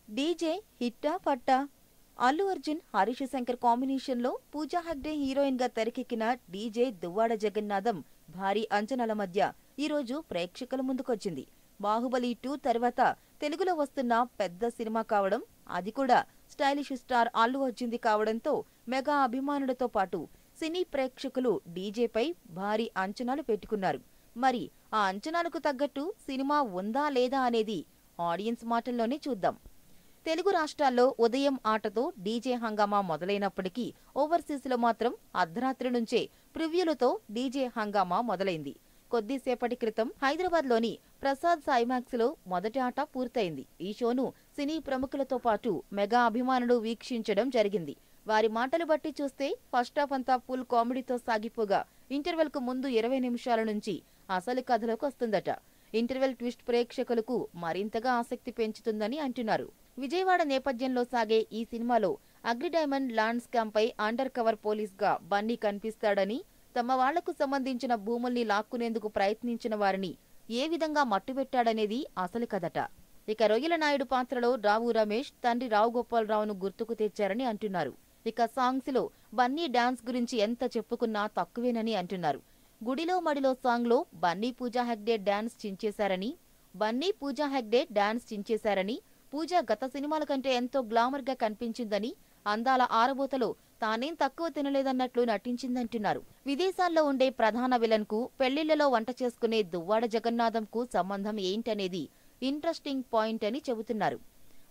DJ హిట్టా పట్టా? అల్లు అర్జున్, హరీష్ శంకర్ కాంబినేషన్లో Pooja Hegde heroine గా తెరకెక్కిన డీజే దువ్వాడ జగన్నాథం భారీ అంచనాల మధ్య ఈరోజు ప్రేక్షకుల ముందుకొచ్చింది. బాహుబలి 2 తర్వాత తెలుగులో వస్తున్న పెద్ద సినిమా కావడం, అది కూడా స్టైలిష్ స్టార్ అల్లు అర్జున్ది కావడంతో మెగా అభిమానులతో పాటు సినీ ప్రేక్షకులు డీజేపై భారీ అంచనాలు పెట్టుకున్నారు. మరి ఆ అంచనాలకు తగ్గట్టు సినిమా ఉందా లేదా అనేది ఆడియన్స్ మాటల్లోనే చూద్దాం. తెలుగు రాష్ట్రాల్లో ఉదయం ఆటతో డీజే హంగామా మొదలైనప్పటికీ ఓవర్సీస్లో మాత్రం అర్ధరాత్రి నుంచే ప్రివ్యూలతో డీజే హంగామా మొదలైంది. కొద్దిసేపటి క్రితం హైదరాబాద్లోని ప్రసాద్ ఐమాక్స్లో మొదటి ఆట పూర్తయింది. ఈ షోను సినీ ప్రముఖులతో పాటు మెగా అభిమానులు వీక్షించడం జరిగింది. వారి మాటలు బట్టి చూస్తే ఫస్ట్ హాఫ్ అంతా ఫుల్ కామెడీతో సాగిపోగా ఇంటర్వెల్కు ముందు 20 నిమిషాల నుంచి అసలు కథలోకి వస్తుందట. ఇంటర్వెల్ ట్విస్ట్ ప్రేక్షకులకు మరింతగా ఆసక్తి పెంచుతుందని అంటున్నారు. విజయవాడ నేపథ్యంలో సాగే ఈ సినిమాలో అగ్రిడైమండ్ ల్యాండ్ స్కామ్ పై అండర్ కవర్ పోలీస్ గా బన్నీ కనిపిస్తాడని, తమ వాళ్లకు సంబంధించిన భూముల్ని లాక్కునేందుకు ప్రయత్నించిన వారిని ఏ విధంగా మట్టుబెట్టాడనేది అసలు కథట. ఇక రొయ్యల నాయుడు పాత్రలో రావు రమేష్ తండ్రి రావు గోపాలరావును గుర్తుకు తెచ్చారని అంటున్నారు. ఇక సాంగ్స్ లో బన్నీ డాన్స్ గురించి ఎంత చెప్పుకున్నా తక్కువేనని అంటున్నారు. గుడిలో మడిలో సాంగ్ లో బన్నీ పూజా హెగ్డే డాన్స్ చించేశారని, పూజ గత సినిమాల కంటే ఎంతో గ్లామర్ గా కనిపించిందని, అందాల ఆరబోతలో తానేం తక్కువ తినలేదన్నట్లు నటించిందంటున్నారు. విదేశాల్లో ఉండే ప్రధాన విలన్ కు పెళ్లిళ్లలో వంట చేసుకునే దువ్వాడ జగన్నాథంకు సంబంధం ఏంటనేది ఇంట్రెస్టింగ్ పాయింట్ అని చెబుతున్నారు.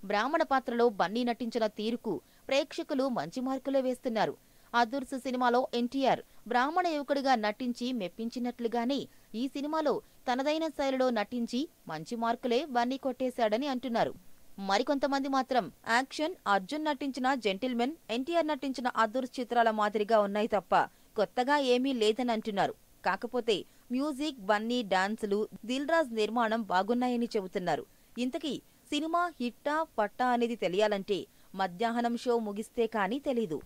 బ్రాహ్మణ పాత్రలో బన్నీ నటించిన తీరుకు ప్రేక్షకులు మంచి మార్కులే వేస్తున్నారు. అదుర్స్ సినిమాలో ఎన్టీఆర్ బ్రాహ్మణ యువకుడిగా నటించి మెప్పించినట్లుగానే ఈ సినిమాలో తనదైన శైలిలో నటించి మంచి మార్కులే బన్నీ కొట్టేశాడని అంటున్నారు. మరికొంతమంది మాత్రం యాక్షన్ అర్జున్ నటించిన జెంటిల్మెన్, ఎన్టీఆర్ నటించిన అదుర్స్ చిత్రాల మాదిరిగా ఉన్నాయి తప్ప కొత్తగా ఏమీ లేదని అంటున్నారు. కాకపోతే మ్యూజిక్, బన్నీ డాన్సులు, దిల్ రాజ్ నిర్మాణం బాగున్నాయని చెబుతున్నారు. ఇంతకీ సినిమా హిట్టా పట్టా అనేది తెలియాలంటే మధ్యాహ్నం షో ముగిస్తే కానీ తెలీదు.